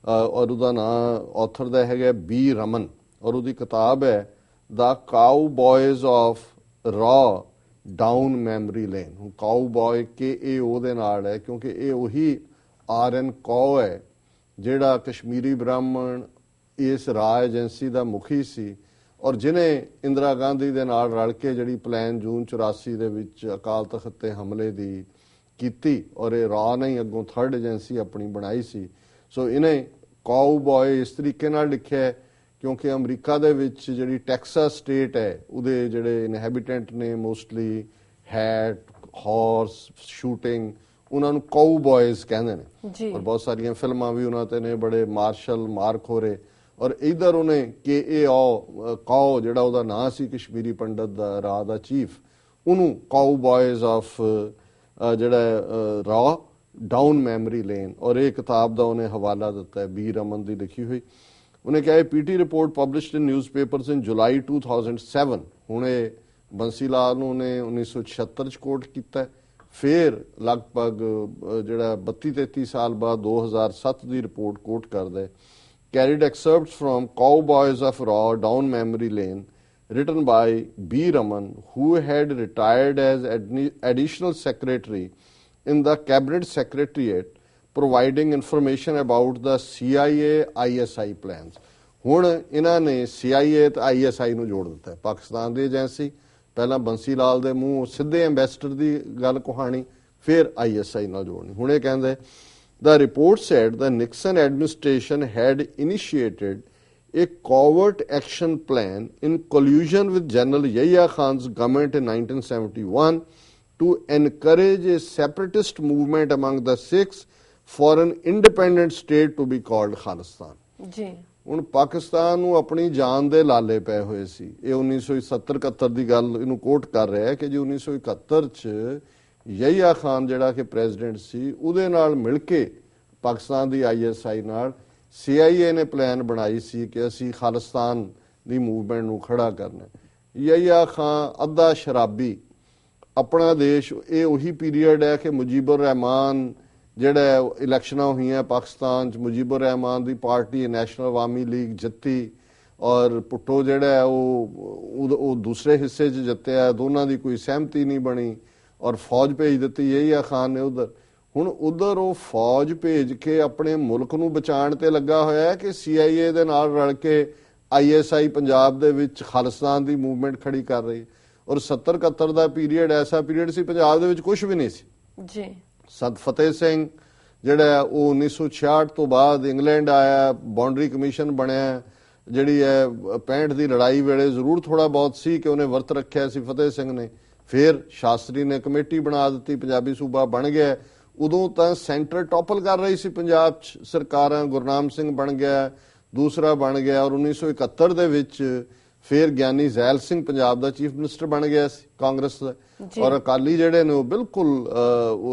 ਔਰ ਉਹਦਾ ਨਾਮ ਆਥਰ ਦਾ ਹੈਗਾ B. ਰਮਨ ਔਰ ਉਹਦੀ ਕਿਤਾਬ ਹੈ ਦਾ ਕਾਊਬॉयਜ਼ ਆਫ ਰਾ ਡਾਊਨ ਮੈਮਰੀ ਲੇਨ। ਹੁਣ ਕਾਊਬॉय ਕਿ ਇਹ ਉਹਦੇ ਨਾਲ ਹੈ ਕਿਉਂਕਿ ਇਹ ਉਹੀ RN ਕੌ ਹੈ ਜਿਹੜਾ ਕਸ਼ਮੀਰੀ ਬ੍ਰਾਹਮਣ ਇਸ ਰਾਹ ਏਜੰਸੀ ਦਾ ਮੁਖੀ ਸੀ ਔਰ ਜਿਹਨੇ ਇੰਦਰਾ ਗਾਂਧੀ ਦੇ ਨਾਲ ਰਲ ਕੇ ਜਿਹੜੀ ਪਲਾਨ ਜੂਨ 84 ਦੇ ਵਿੱਚ ਅਕਾਲ ਤਖਤ ਤੇ ਹਮਲੇ ਦੀ ਕੀਤੀ ਔਰ ਇਹ ਰਾਹ ਨਹੀਂ ਅੱਗੋਂ ਥਰਡ ਏਜੰਸੀ ਆਪਣੀ ਬਣਾਈ ਸੀ। ਸੋ ਇਹਨੇ ਕਾਊਬॉय ਇਸ ਤਰੀਕੇ ਨਾਲ ਲਿਖਿਆ ਕਿਉਂਕਿ ਅਮਰੀਕਾ ਦੇ ਵਿੱਚ ਜਿਹੜੀ ਟੈਕਸਾਸ ਸਟੇਟ ਹੈ ਉਹਦੇ ਜਿਹੜੇ ਇਨਹੈਬੀਟੈਂਟ ਨੇ ਮੋਸਟਲੀ ਹੈਟ ਹਾਰਸ ਸ਼ੂਟਿੰਗ, ਉਹਨਾਂ ਨੂੰ ਕਾਊਬॉयਜ਼ ਕਹਿੰਦੇ ਨੇ ਔਰ ਬਹੁਤ ਸਾਰੀਆਂ ਫਿਲਮਾਂ ਵੀ ਉਹਨਾਂ ਤੇ ਨੇ, ਬੜੇ ਮਾਰਸ਼ਲ ਮਾਰਕ ਹੋ ਰਹੇ। ਔਰ ਇਧਰ ਉਹਨੇ ਕੌ ਜਿਹੜਾ ਉਹਦਾ ਨਾਂ ਸੀ ਕਸ਼ਮੀਰੀ ਪੰਡਤ ਦਾ ਰਾਹ ਦਾ ਚੀਫ, ਉਹਨੂੰ ਕਾਊਬॉयਜ਼ ਆਫ ਜਿਹੜਾ ਰਾਹ ਡਾਊਨ ਮੈਮਰੀ ਲੇਨ, ਔਰ ਇਹ ਕਿਤਾਬ ਦਾ ਉਹਨੇ ਹਵਾਲਾ ਦਿੱਤਾ ਹੈ B. ਰਮਨ ਦੀ ਲਿਖੀ ਹੋਈ। ਉਹਨੇ ਕਿਹਾ PT ਰਿਪੋਰਟ ਪਬਲਿਸ਼ਡ ਇਨ ਨਿਊਜ਼ਪੇਪਰਸ ਇਨ ਜੁਲਾਈ 2007। ਹੁਣ ਇਹ ਬੰਸੀ ਲਾਲ ਨੂੰ ਨੇ 1976 ਚ ਕੋਟ ਕੀਤਾ, ਫਿਰ ਲਗਭਗ ਜਿਹੜਾ 32-33 ਸਾਲ ਬਾਅਦ 2007 ਦੀ ਰਿਪੋਰਟ ਕੋਟ ਕਰਦਾ, carried excerpts from Cowboys of Raw Down Memory Lane, written by B. Raman, who had retired as additional secretary in the cabinet secretariat, providing information about the CIA-ISI plans. ਹੁਣ ਇਹਨਾਂ ਨੇ CIA ਤੇ ISI ਨੂੰ ਜੋੜ ਦਿੱਤਾ, ਪਾਕਿਸਤਾਨ ਦੀ ਏਜੰਸੀ, ਪਹਿਲਾਂ ਬੰਸੀ ਲਾਲ ਦੇ ਮੂੰਹ ਸਿੱਧੇ ਐਂਬੈਸਡਰ ਦੀ ਗੱਲ ਕਹਾਣੀ, ਫਿਰ ISI ਨਾਲ ਜੋੜਨੀ। ਹੁਣ ਇਹ ਕਹਿੰਦੇ the report said the Nixon administration had initiated a covert action plan in collusion with General Yahya Khan's government in 1971 to encourage a separatist movement among the Sikhs for an independent state to be called Khalistan. ਜੀ ਹੁਣ ਪਾਕਿਸਤਾਨ ਨੂੰ ਆਪਣੀ ਜਾਨ ਦੇ ਲਾਲੇ ਪਏ ਹੋਏ ਸੀ। ਇਹ 1970-71 ਦੀ ਗੱਲ ਇਹਨੂੰ ਕੋਟ ਕਰ ਰਿਹਾ ਹੈ ਕਿ ਜੀ 1971 ਚ ਯਹੀਆ ਖਾਨ ਜਿਹੜਾ ਕਿ ਪ੍ਰੈਜ਼ੀਡੈਂਟ ਸੀ, ਉਹਦੇ ਨਾਲ ਮਿਲ ਕੇ ਪਾਕਿਸਤਾਨ ਦੀ ISI ਨਾਲ CIA ਨੇ ਪਲਾਨ ਬਣਾਈ ਸੀ ਕਿ ਅਸੀਂ ਖਾਲਿਸਤਾਨ ਦੀ ਮੂਵਮੈਂਟ ਨੂੰ ਖੜਾ ਕਰਨਾ। ਯਹੀਆ ਖਾਨ ਅੱਧਾ ਸ਼ਰਾਬੀ, ਆਪਣਾ ਦੇਸ਼, ਇਹ ਉਹੀ ਪੀਰੀਅਡ ਹੈ ਕਿ ਮੁਜੀਬੁਰ ਰਹਿਮਾਨ ਜਿਹੜਾ ਇਲੈਕਸ਼ਨਾਂ ਹੋਈਆਂ ਪਾਕਿਸਤਾਨ ਚ, ਮੁਜੀਬੁਰ ਰਹਿਮਾਨ ਦੀ ਪਾਰਟੀ ਨੈਸ਼ਨਲ ਅਵਾਮੀ ਲੀਗ ਜਿੱਤੀ, ਔਰ ਭੁੱਟੋ ਜਿਹੜਾ ਉਹ ਦੂਸਰੇ ਹਿੱਸੇ 'ਚ ਜਿੱਤਿਆ, ਦੋਨਾਂ ਦੀ ਕੋਈ ਸਹਿਮਤੀ ਨਹੀਂ ਬਣੀ ਔਰ ਫੌਜ ਭੇਜ ਦਿੱਤੀ ਯਹੀਆ ਖਾਨ ਨੇ ਉਧਰ। ਹੁਣ ਉਧਰ ਉਹ ਫੌਜ ਭੇਜ ਕੇ ਆਪਣੇ ਮੁਲਕ ਨੂੰ ਬਚਾਉਣ ਤੇ ਲੱਗਾ ਹੋਇਆ ਹੈ ਕਿ CIA ਦੇ ਨਾਲ ਰਲ ਕੇ ISI ਪੰਜਾਬ ਦੇ ਵਿੱਚ ਖਾਲਿਸਤਾਨ ਦੀ ਮੂਵਮੈਂਟ ਖੜੀ ਕਰ ਰਹੀ। ਔਰ 70-71 ਦਾ ਪੀਰੀਅਡ ਐਸਾ ਪੀਰੀਅਡ ਸੀ ਪੰਜਾਬ ਦੇ ਵਿੱਚ ਕੁਝ ਵੀ ਨਹੀਂ ਸੀ ਜੀ। ਸਦ ਫਤਿਹ ਸਿੰਘ ਜਿਹੜਾ ਉਹ 1966 ਤੋਂ ਬਾਅਦ ਇੰਗਲੈਂਡ ਆਇਆ, ਬਾਉਂਡਰੀ ਕਮਿਸ਼ਨ ਬਣਿਆ, ਜਿਹੜੀ ਹੈ 65 ਦੀ ਲੜਾਈ ਵੇਲੇ ਜ਼ਰੂਰ ਥੋੜਾ ਬਹੁਤ ਸੀ ਕਿ ਉਹਨੇ ਵਰਤ ਰੱਖਿਆ ਸੀ ਫਤਿਹ ਸਿੰਘ ਨੇ। ਫਿਰ ਸ਼ਾਸਤਰੀ ਨੇ ਕਮੇਟੀ ਬਣਾ ਦਿੱਤੀ, ਪੰਜਾਬੀ ਸੂਬਾ ਬਣ ਗਿਆ। ਉਦੋਂ ਤਾਂ ਸੈਂਟਰ ਟੋਪਲ ਕਰ ਰਹੀ ਸੀ ਪੰਜਾਬ 'ਚ ਸਰਕਾਰਾਂ, ਗੁਰਨਾਮ ਸਿੰਘ ਬਣ ਗਿਆ, ਦੂਸਰਾ ਬਣ ਗਿਆ, ਔਰ 1971 ਦੇ ਵਿੱਚ ਫਿਰ ਗਿਆਨੀ ਜ਼ੈਲ ਸਿੰਘ ਪੰਜਾਬ ਦਾ ਚੀਫ ਮਿਨਿਸਟਰ ਬਣ ਗਿਆ ਸੀ ਕਾਂਗਰਸ ਦਾ, ਔਰ ਅਕਾਲੀ ਜਿਹੜੇ ਨੇ ਉਹ ਬਿਲਕੁਲ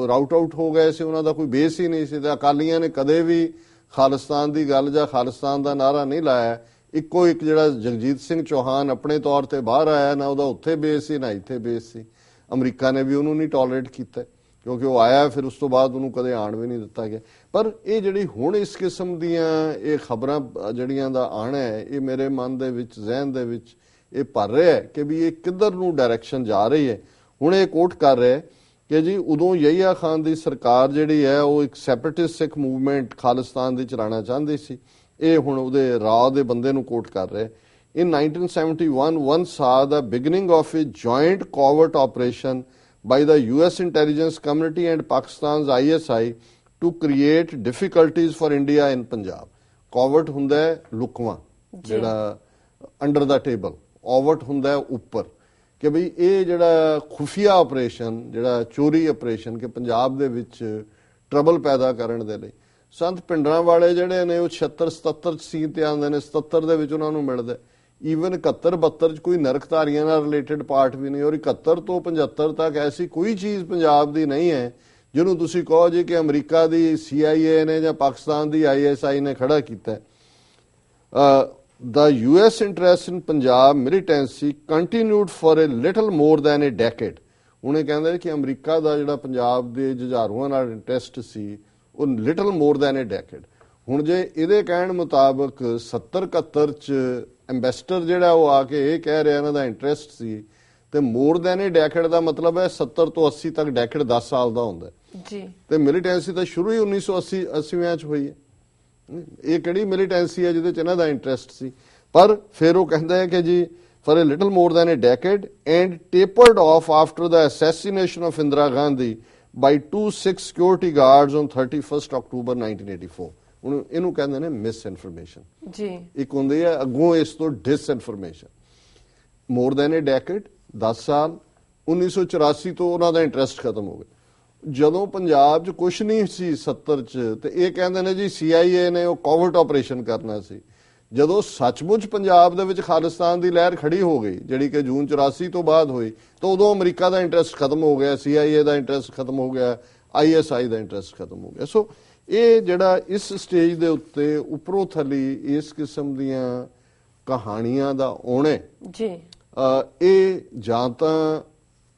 ਰਾਊਟ ਆਊਟ ਹੋ ਗਏ ਸੀ, ਉਹਨਾਂ ਦਾ ਕੋਈ ਬੇਸ ਹੀ ਨਹੀਂ ਸੀ। ਤੇ ਅਕਾਲੀਆਂ ਨੇ ਕਦੇ ਵੀ ਖਾਲਿਸਤਾਨ ਦੀ ਗੱਲ ਜਾਂ ਖਾਲਿਸਤਾਨ ਦਾ ਨਾਰਾ ਨਹੀਂ ਲਾਇਆ। ਇੱਕੋ ਇੱਕ ਜਿਹੜਾ ਜਗਜੀਤ ਸਿੰਘ ਚੌਹਾਨ ਆਪਣੇ ਤੌਰ ਤੇ ਬਾਹਰ ਆਇਆ, ਨਾ ਉਹਦਾ ਉੱਥੇ ਬੇਸ ਸੀ ਨਾ ਇੱਥੇ ਬੇਸ ਸੀ। ਅਮਰੀਕਾ ਨੇ ਵੀ ਉਹਨੂੰ ਨਹੀਂ ਟੋਲਰੇਟ ਕੀਤਾ ਕਿਉਂਕਿ ਉਹ ਆਇਆ, ਫਿਰ ਉਸ ਤੋਂ ਬਾਅਦ ਉਹਨੂੰ ਕਦੇ ਆਣ ਵੀ ਨਹੀਂ ਦਿੱਤਾ ਗਿਆ। ਪਰ ਇਹ ਜਿਹੜੀ ਹੁਣ ਇਸ ਕਿਸਮ ਦੀਆਂ ਇਹ ਖਬਰਾਂ ਜਿਹੜੀਆਂ ਦਾ ਆਣਾ ਹੈ, ਇਹ ਮੇਰੇ ਮਨ ਦੇ ਵਿੱਚ, ਜ਼ਿਹਨ ਦੇ ਵਿੱਚ ਇਹ ਭਰ ਰਿਹਾ ਹੈ ਕਿ ਵੀ ਇਹ ਕਿੱਧਰ ਨੂੰ ਡਾਇਰੈਕਸ਼ਨ ਜਾ ਰਹੀ ਹੈ। ਹੁਣ ਇਹ ਕੋਟ ਕਰ ਰਿਹਾ ਕਿ ਜੀ ਉਦੋਂ ਯਹੀਆ ਖਾਨ ਦੀ ਸਰਕਾਰ ਜਿਹੜੀ ਹੈ ਉਹ ਇੱਕ ਸੈਪਰੇਟਿਸਟ ਸਿੱਖ ਮੂਵਮੈਂਟ ਖਾਲਿਸਤਾਨ ਦੀ ਚਲਾਉਣਾ ਚਾਹੁੰਦੀ ਸੀ। ਇਹ ਹੁਣ ਉਹਦੇ ਰਾਹ ਦੇ ਬੰਦੇ ਨੂੰ ਕੋਟ ਕਰ ਰਿਹਾ। In 1971, one saw the beginning of a joint covert operation by the US intelligence community and Pakistan's ISI to create difficulties for India in Punjab. Covert ਹੁੰਦਾ ਹੈ ਲੁਕਵਾਂ, ਜਿਹੜਾ ਅੰਡਰ ਦਾ ਟੇਬਲ, ਓਵਰਟ ਹੁੰਦਾ ਹੈ ਉੱਪਰ, ਕਿ ਬਈ ਇਹ ਜਿਹੜਾ ਖੁਫੀਆ ਆਪਰੇਸ਼ਨ, ਜਿਹੜਾ ਚੋਰੀ ਆਪਰੇਸ਼ਨ ਕਿ ਪੰਜਾਬ ਦੇ ਵਿੱਚ ਟਰਬਲ ਪੈਦਾ ਕਰਨ ਦੇ ਲਈ। ਸੰਤ ਪਿੰਡਰਾਂ ਵਾਲੇ ਜਿਹੜੇ ਨੇ ਉਹ 76-77 ਸੀ ਤੇ ਆਉਂਦੇ ਨੇ, 77 ਦੇ ਵਿੱਚ ਉਹਨਾਂ ਨੂੰ ਮਿਲਦਾ। ਈਵਨ 71-72 ਚ ਕੋਈ ਨਰਕਧਾਰੀਆਂ ਨਾਲ ਰਿਲੇਟਡ ਪਾਰਟ ਵੀ ਨਹੀਂ, ਔਰ 71 ਤੋਂ 75 ਤੱਕ ਐਸੀ ਕੋਈ ਚੀਜ਼ ਪੰਜਾਬ ਦੀ ਨਹੀਂ ਹੈ ਜਿਹਨੂੰ ਤੁਸੀਂ ਕਹੋ ਜੀ ਕਿ ਅਮਰੀਕਾ ਦੀ CIA ਨੇ ਜਾਂ ਪਾਕਿਸਤਾਨ ਦੀ ISI ਨੇ ਖੜਾ ਕੀਤਾ। The US interest in Punjab militancy continued for a little more than a decade. ਹੁਣ ਇਹ ਕਹਿੰਦੇ ਕਿ ਅਮਰੀਕਾ ਦਾ ਜਿਹੜਾ ਪੰਜਾਬ ਦੇ ਜੁਝਾਰੂਆਂ ਨਾਲ ਇੰਟਰਸਟ ਸੀ ਉਹ ਲਿਟਲ ਮੋਰ ਦੈਨ ਏ ਡੈਕੇਡ। ਹੁਣ ਜੇ ਇਹਦੇ ਕਹਿਣ ਮੁਤਾਬਕ 70-71 ਚ ਐਂਬੈਸਡਰ ਜਿਹੜਾ ਉਹ ਆ ਕੇ ਇਹ ਕਹਿ ਰਿਹਾ ਇਹਨਾਂ ਦਾ ਇੰਟਰਸਟ ਸੀ, ਤੇ ਮੋਰ ਦੈਨ ਏ ਡੈਕੇਡ ਦਾ ਮਤਲਬ ਹੈ 70 ਤੋਂ 80 ਤੱਕ ਡੈਕੇਡ 10 ਸਾਲ ਦਾ ਹੁੰਦਾ ਜੀ। ਤੇ ਮਿਲੀਟੈਂਸੀ ਤਾਂ ਸ਼ੁਰੂ ਹੀ 1980 ਚ ਹੋਈ ਹੈ। ਇਹ ਕਿਹੜੀ ਮਿਲੀਟੈਂਸੀ ਹੈ ਜਿਹਦੇ ਚ ਇਹਨਾਂ ਦਾ ਇੰਟਰਸਟ ਸੀ? ਪਰ ਫਿਰ ਉਹ ਕਹਿੰਦਾ ਹੈ ਕਿ ਜੀ for a little more than a decade and tapered off after the assassination of Indira Gandhi by 2 Sikh security guards on 31st October 1984. ਹੁਣ ਇਹਨੂੰ ਕਹਿੰਦੇ ਨੇ ਮਿਸ ਇਨਫੋਰਮੇਸ਼ਨ ਜੀ। ਇੱਕ ਹੁੰਦੀ ਹੈ ਅੱਗੋਂ ਇਸ ਤੋਂ ਡਿਸ ਇਨਫੋਰਮੇਸ਼ਨ। ਮੋਰ ਦੈਨ ਏ ਡੈਕੇਡ, 10 ਸਾਲ, 1984 ਤੋਂ ਉਹਨਾਂ ਦਾ ਇੰਟਰਸਟ ਖਤਮ ਹੋ ਗਿਆ। ਜਦੋਂ ਪੰਜਾਬ 'ਚ ਕੁਛ ਨਹੀਂ ਸੀ 70 ਚ, ਤੇ ਇਹ ਕਹਿੰਦੇ ਨੇ ਜੀ CIA ਨੇ ਉਹ ਕੋਵਰਟ ਆਪਰੇਸ਼ਨ ਕਰਨਾ ਸੀ। ਜਦੋਂ ਸੱਚਮੁੱਚ ਪੰਜਾਬ ਦੇ ਵਿੱਚ ਖਾਲਿਸਤਾਨ ਦੀ ਲਹਿਰ ਖੜੀ ਹੋ ਗਈ, ਜਿਹੜੀ ਕਿ ਜੂਨ 84 ਤੋਂ ਬਾਅਦ ਹੋਈ, ਤਾਂ ਉਦੋਂ ਅਮਰੀਕਾ ਦਾ ਇੰਟਰਸਟ ਖਤਮ ਹੋ ਗਿਆ, CIA ਦਾ ਇੰਟਰਸਟ ਖਤਮ ਹੋ ਗਿਆ, ISI ਦਾ ਇੰਟਰਸਟ ਖਤਮ ਹੋ ਗਿਆ। ਸੋ ਇਹ ਜਿਹੜਾ ਇਸ ਸਟੇਜ ਦੇ ਉੱਤੇ ਉੱਪਰੋਂ ਥੱਲੇ ਇਸ ਕਿਸਮ ਦੀਆਂ ਕਹਾਣੀਆਂ ਦਾ ਆਉਣੇ ਜੀ, ਇਹ ਜਾਂ ਤਾਂ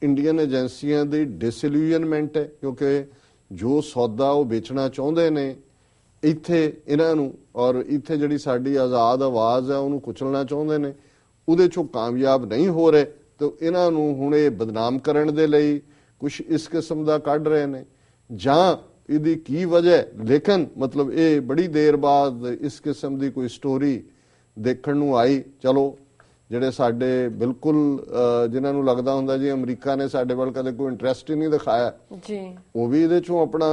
ਇੰਡੀਅਨ ਏਜੰਸੀਆਂ ਦੀ ਡਿਸਇਲੂਜਨਮੈਂਟ ਹੈ, ਕਿਉਂਕਿ ਜੋ ਸੌਦਾ ਉਹ ਵੇਚਣਾ ਚਾਹੁੰਦੇ ਨੇ ਇੱਥੇ ਇਹਨਾਂ ਨੂੰ, ਔਰ ਇੱਥੇ ਜਿਹੜੀ ਸਾਡੀ ਆਜ਼ਾਦ ਆਵਾਜ਼ ਹੈ ਉਹਨੂੰ ਕੁਚਲਣਾ ਚਾਹੁੰਦੇ ਨੇ, ਉਹਦੇ 'ਚੋਂ ਕਾਮਯਾਬ ਨਹੀਂ ਹੋ ਰਹੇ, ਤੇ ਇਹਨਾਂ ਨੂੰ ਹੁਣ ਇਹ ਬਦਨਾਮ ਕਰਨ ਦੇ ਲਈ ਕੁਝ ਇਸ ਕਿਸਮ ਦਾ ਕੱਢ ਰਹੇ ਨੇ, ਜਾਂ ਇਹਦੀ ਕੀ ਵਜ੍ਹਾ ਹੈ। ਲੇਕਿਨ ਮਤਲਬ ਇਹ ਬੜੀ ਦੇਰ ਬਾਅਦ ਇਸ ਕਿਸਮ ਦੀ ਕੋਈ ਸਟੋਰੀ ਦੇਖਣ ਨੂੰ ਆਈ। ਚਲੋ ਜਿਹੜੇ ਸਾਡੇ ਬਿਲਕੁਲ ਜਿਨ੍ਹਾਂ ਨੂੰ ਲੱਗਦਾ ਹੁੰਦਾ ਜੀ ਅਮਰੀਕਾ ਨੇ ਸਾਡੇ ਵੱਲ ਕਦੇ ਕੋਈ ਇੰਟਰਸਟ ਹੀ ਨਹੀਂ ਦਿਖਾਇਆ ਜੀ, ਉਹ ਵੀ ਇਹਦੇ ਚੋਂ ਆਪਣਾ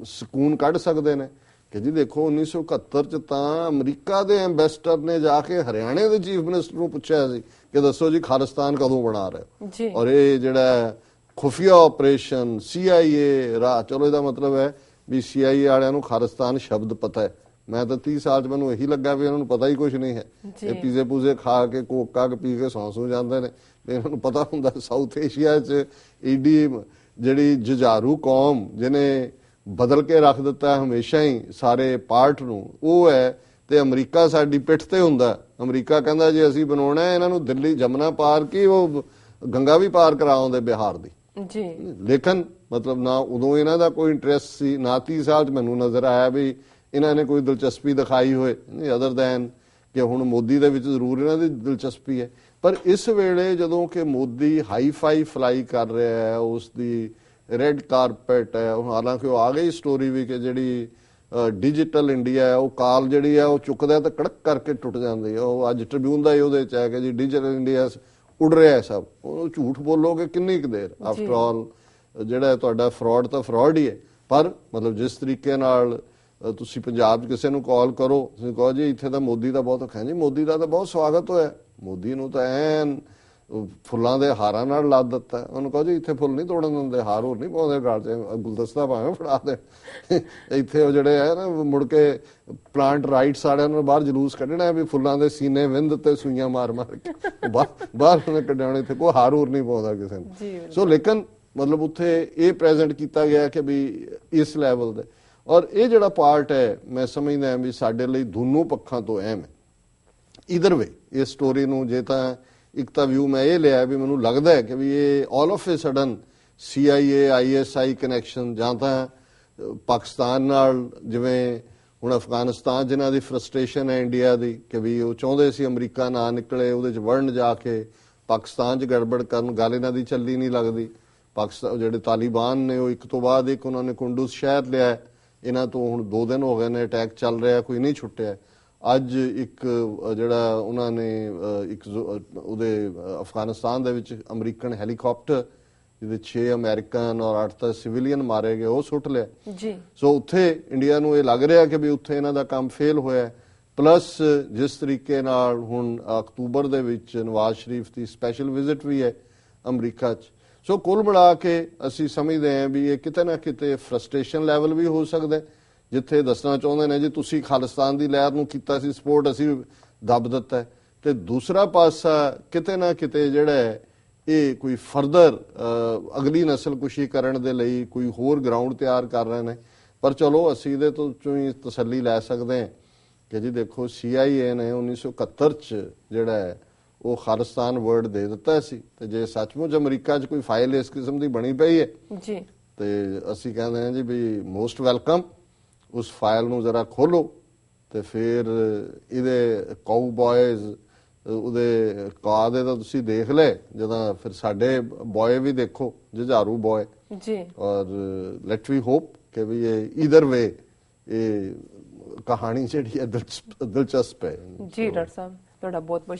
ਸਕੂਨ ਕੱਢ ਸਕਦੇ ਨੇ ਕਿ ਜੀ ਦੇਖੋ 1971 ਚ ਤਾਂ ਅਮਰੀਕਾ ਦੇ ਐਮਬੈਸਡਰ ਨੇ ਜਾ ਕੇ ਹਰਿਆਣੇ ਦੇ ਚੀਫ ਮਿਨਿਸਟਰ ਨੂੰ ਪੁੱਛਿਆ ਸੀ ਕਿ ਦੱਸੋ ਜੀ ਖਾਲਿਸਤਾਨ ਕਦੋਂ ਬਣਾ ਰਹੇ ਹੋ, ਔਰ ਇਹ ਜਿਹੜਾ ਖੁਫੀਆ ਆਪਰੇਸ਼ਨ CIA ਰਾਹ, ਚਲੋ ਇਹਦਾ ਮਤਲਬ ਹੈ ਵੀ CIA ਵਾਲਿਆਂ ਨੂੰ ਖਾਲਿਸਤਾਨ ਸ਼ਬਦ ਪਤਾ ਹੈ। ਮੈਂ ਤਾਂ 30 ਸਾਲ ਚ ਮੈਨੂੰ ਇਹੀ ਲੱਗਾ ਵੀ ਇਹਨਾਂ ਨੂੰ ਪਤਾ ਹੀ ਕੁਝ ਨਹੀਂ ਹੈ। ਇਹ ਪੀਜ਼ੇ ਪੂਜ਼ੇ ਖਾ ਕੇ ਕੋਕਾ ਪੀ ਕੇ ਸੌਂ ਜਾਂਦੇ ਨੇ, ਇਹਨਾਂ ਨੂੰ ਪਤਾ ਹੁੰਦਾ ਸਾਊਥ ਏਸ਼ੀਆ ਚ ਈਡੀ ਜਿਹੜੀ ਜੁਝਾਰੂ ਕੌਮ ਜਿਹਨੇ ਬਦਲ ਕੇ ਰੱਖ ਦਿੱਤਾ ਹਮੇਸ਼ਾ ਹੀ ਸਾਰੇ ਪਾਰਟ ਨੂੰ, ਉਹ ਹੈ। ਤੇ ਅਮਰੀਕਾ ਸਾਡੀ ਪਿੱਠ ਤੇ ਹੁੰਦਾ। ਅਮਰੀਕਾ ਕਹਿੰਦਾ ਜੇ ਅਸੀਂ ਬਣਾਉਣਾ ਇਹਨਾਂ ਨੂੰ ਦਿੱਲੀ ਜਮਨਾ ਪਾਰ ਕੀ ਉਹ ਗੰਗਾ ਵੀ ਪਾਰ ਕਰਾਉਂਦੇ ਬਿਹਾਰ ਦੀ ਜੀ। ਲੇਕਿਨ ਮਤਲਬ ਨਾ ਉਦੋਂ ਇਹਨਾਂ ਦਾ ਕੋਈ ਇੰਟਰਸਟ ਸੀ, ਨਾ 30 ਸਾਲ ਚ ਮੈਨੂੰ ਨਜ਼ਰ ਆਇਆ ਵੀ ਇਹਨਾਂ ਨੇ ਕੋਈ ਦਿਲਚਸਪੀ ਦਿਖਾਈ ਹੋਏ, ਅਦਰ ਦੈਨ ਕਿ ਹੁਣ ਮੋਦੀ ਦੇ ਵਿੱਚ ਜ਼ਰੂਰ ਇਹਨਾਂ ਦੀ ਦਿਲਚਸਪੀ ਹੈ। ਪਰ ਇਸ ਵੇਲੇ ਜਦੋਂ ਕਿ ਮੋਦੀ ਹਾਈ ਫਾਈ ਫਲਾਈ ਕਰ ਰਿਹਾ ਹੈ, ਉਸ ਦੀ ਰੈੱਡ ਕਾਰਪੈਟ ਹੈ, ਹਾਲਾਂਕਿ ਉਹ ਆ ਗਈ ਸਟੋਰੀ ਵੀ ਕਿ ਜਿਹੜੀ ਡਿਜੀਟਲ ਇੰਡੀਆ ਹੈ ਉਹ ਕਾਲ ਜਿਹੜੀ ਹੈ ਉਹ ਚੁੱਕਦਾ ਤਾਂ ਕੜਕ ਕਰਕੇ ਟੁੱਟ ਜਾਂਦੀ ਹੈ। ਉਹ ਅੱਜ ਟ੍ਰਿਬਿਊਨ ਦਾ ਹੀ ਉਹਦੇ ਚ ਹੈ ਕਿ ਜੀ ਡਿਜੀਟਲ ਇੰਡੀਆ ਉੱਡ ਰਿਹਾ ਸਭ, ਉਹ ਝੂਠ ਬੋਲੋਗੇ ਕਿੰਨੀ ਕੁ ਦੇਰ। ਆਫਟਰ ਆਲ ਜਿਹੜਾ ਤੁਹਾਡਾ ਫਰਾਡ ਤਾਂ ਫਰਾਡ ਹੀ ਹੈ। ਪਰ ਮਤਲਬ ਜਿਸ ਤਰੀਕੇ ਨਾਲ ਤੁਸੀਂ ਪੰਜਾਬ 'ਚ ਕਿਸੇ ਨੂੰ ਕਾਲ ਕਰੋ, ਤੁਸੀਂ ਕਹੋ ਜੀ ਇੱਥੇ ਤਾਂ ਮੋਦੀ ਦਾ ਬਹੁਤ ਔਖਾ ਜੀ, ਮੋਦੀ ਦਾ ਤਾਂ ਬਹੁਤ ਸਵਾਗਤ ਹੋਇਆ, ਮੋਦੀ ਨੂੰ ਤਾਂ ਐਨ ਫੁੱਲਾਂ ਦੇ ਹਾਰਾਂ ਨਾਲ ਲੱਦ ਦਿੱਤਾ। ਉਹਨੂੰ ਕਹੋ ਜੀ ਇੱਥੇ ਫੁੱਲ ਨਹੀਂ ਤੋੜਨ ਦਿੰਦੇ, ਹਾਰ ਹੋਰ ਨਹੀਂ ਪਾਉਂਦੇ ਗਾਲ 'ਚ, ਗੁਲਦਸਤਾ ਭਾਵੇਂ ਫੜਾ ਦੇ। ਇੱਥੇ ਉਹ ਜਿਹੜੇ ਹੈ ਨਾ ਮੁੜ ਕੇ ਪਲਾਂਟ ਰਾਈਟਸ ਵਾਲਿਆਂ ਨੂੰ ਬਾਹਰ ਜਲੂਸ ਕੱਢਣਾ ਵੀ ਫੁੱਲਾਂ ਦੇ ਸੀਨੇ ਵਿੰਦ ਤੇ ਸੂਈਆਂ ਮਾਰ ਮਾਰ ਕੇ ਬਾਹਰ ਉਹਨੇ ਕੱਢਿਆਣੇ, ਇੱਥੇ ਕੋਈ ਹਾਰ ਹੋਰ ਨਹੀਂ ਪਾਉਂਦਾ ਕਿਸੇ ਨੂੰ। ਸੋ ਲੇਕਿਨ ਮਤਲਬ ਉੱਥੇ ਇਹ ਪ੍ਰੈਜ਼ੈਂਟ ਕੀਤਾ ਗਿਆ ਕਿ ਵੀ ਇਸ ਲੈਵਲ ਦੇ, ਔਰ ਇਹ ਜਿਹੜਾ ਪਾਰਟ ਹੈ ਮੈਂ ਸਮਝਦਾ ਵੀ ਸਾਡੇ ਲਈ ਦੋਨੋਂ ਪੱਖਾਂ ਤੋਂ ਅਹਿਮ ਹੈ। ਇਧਰ ਵੇ ਇਸ ਸਟੋਰੀ ਨੂੰ ਜੇ ਤਾਂ ਇੱਕ ਤਾਂ ਵਿਊ ਮੈਂ ਇਹ ਲਿਆ ਵੀ ਮੈਨੂੰ ਲੱਗਦਾ ਹੈ ਕਿ ਵੀ ਇਹ all of A sudden CIA ISI connection ਜਾਂ ਤਾਂ ਪਾਕਿਸਤਾਨ ਨਾਲ, ਜਿਵੇਂ ਹੁਣ ਅਫਗਾਨਿਸਤਾਨ ਜਿਨ੍ਹਾਂ ਦੀ ਫਰਸਟ੍ਰੇਸ਼ਨ ਹੈ ਇੰਡੀਆ ਦੀ ਕਿ ਵੀ ਉਹ ਚਾਹੁੰਦੇ ਸੀ ਅਮਰੀਕਾ ਨਾ ਨਿਕਲੇ, ਉਹਦੇ 'ਚ ਵੜਨ ਜਾ ਕੇ ਪਾਕਿਸਤਾਨ 'ਚ ਗੜਬੜ ਕਰਨ, ਗੱਲ ਇਹਨਾਂ ਦੀ ਚੱਲੀ ਨਹੀਂ ਲੱਗਦੀ। ਪਾਕਿਸਤਾਨ ਜਿਹੜੇ ਤਾਲਿਬਾਨ ਨੇ ਉਹ ਇੱਕ ਤੋਂ ਬਾਅਦ ਇੱਕ ਉਹਨਾਂ ਨੇ ਕੁੰਡੂਜ਼ ਸ਼ਹਿਰ ਲਿਆ, ਇਹਨਾਂ ਤੋਂ ਹੁਣ 2 ਦਿਨ ਹੋ ਗਏ ਨੇ ਅਟੈਕ ਚੱਲ ਰਿਹਾ, ਕੋਈ ਨਹੀਂ ਛੁੱਟਿਆ। ਅੱਜ ਇੱਕ ਜਿਹੜਾ ਉਹਨਾਂ ਨੇ ਇੱਕ ਉਹਦੇ ਅਫਗਾਨਿਸਤਾਨ ਦੇ ਵਿੱਚ ਅਮਰੀਕਨ ਹੈਲੀਕਾਪਟਰ ਜਿਹਦੇ 6 ਅਮਰੀਕਨ ਔਰ 8 ਤਾਂ ਸਿਵਿਲੀਅਨ ਮਾਰੇ ਗਏ, ਉਹ ਸੁੱਟ ਲਿਆ ਜੀ। ਸੋ ਉੱਥੇ ਇੰਡੀਆ ਨੂੰ ਇਹ ਲੱਗ ਰਿਹਾ ਕਿ ਵੀ ਉੱਥੇ ਇਹਨਾਂ ਦਾ ਕੰਮ ਫੇਲ ਹੋਇਆ। ਪਲੱਸ ਜਿਸ ਤਰੀਕੇ ਨਾਲ ਹੁਣ ਅਕਤੂਬਰ ਦੇ ਵਿੱਚ ਨਵਾਜ਼ ਸ਼ਰੀਫ ਦੀ ਸਪੈਸ਼ਲ ਵਿਜ਼ਿਟ ਵੀ ਹੈ ਅਮਰੀਕਾ 'ਚ। ਸੋ ਕੁੱਲ ਮਿਲਾ ਕੇ ਅਸੀਂ ਸਮਝਦੇ ਹਾਂ ਵੀ ਇਹ ਕਿਤੇ ਨਾ ਕਿਤੇ ਫਰਸਟ੍ਰੇਸ਼ਨ ਲੈਵਲ ਵੀ ਹੋ ਸਕਦਾ, ਜਿੱਥੇ ਦੱਸਣਾ ਚਾਹੁੰਦੇ ਨੇ ਜੀ ਤੁਸੀਂ ਖਾਲਿਸਤਾਨ ਦੀ ਲਹਿਰ ਨੂੰ ਕੀਤਾ ਸੀ ਸਪੋਰਟ, ਅਸੀਂ ਦੱਬ ਦਿੱਤਾ। ਤੇ ਦੂਸਰਾ ਪਾਸਾ ਕਿਤੇ ਨਾ ਕਿਤੇ ਜਿਹੜਾ ਇਹ ਕੋਈ ਫਰਦਰ ਅਗਲੀ ਨਸਲਕੁਸ਼ੀ ਕਰਨ ਦੇ ਲਈ ਕੋਈ ਹੋਰ ਗਰਾਊਂਡ ਤਿਆਰ ਕਰ ਰਹੇ ਨੇ। ਪਰ ਚਲੋ ਅਸੀਂ ਇਹਦੇ ਤੋਂ ਹੀ ਤਸੱਲੀ ਲੈ ਸਕਦੇ ਹਾਂ ਕਿ ਜੀ ਦੇਖੋ CIA ਨੇ 1971 ਚ ਜਿਹੜਾ ਉਹ ਖਾਲਿਸਤਾਨ ਵਰਡ ਦੇ ਦਿੱਤਾ ਸੀ, ਤੇ ਜੇ ਸੱਚਮੁੱਚ ਅਮਰੀਕਾ 'ਚ ਕੋਈ ਫਾਈਲ ਇਸ ਕਿਸਮ ਦੀ ਬਣੀ ਪਈ ਹੈ ਜੀ ਤੇ ਅਸੀਂ ਕਹਿੰਦੇ ਹਾਂ ਜੀ ਵੀ ਮੋਸਟ ਵੈਲਕਮ, ਉਸ ਫਾਈਲ ਨੂੰ ਜ਼ਰਾ ਖੋਲੋ ਤੇ ਫਿਰ ਇਹਦੇ ਕਾਊ ਬॉयਜ਼ ਉਹਦੇ ਕਾ ਦੇ ਤਾਂ ਤੁਸੀਂ ਦੇਖ ਲੈ, ਜਦੋਂ ਫਿਰ ਸਾਡੇ ਬॉय ਵੀ ਦੇਖੋ ਜੁਝਾਰੂ ਬॉय ਜੀ। ਔਰ ਲੈਟ ਵੀ ਹੋਪ ਕਿ ਵੀ ਇਹ ਈਦਰ ਵੇ ਇਹ ਕਹਾਣੀ ਜਿਹੜੀ ਹੈ ਦਿਲਚਸਪ ਹੈ ਜੀ। ਡਾਕਟਰ ਸਾਹਿਬ ਤੁਹਾਡਾ ਬਹੁਤ ਬਹੁਤ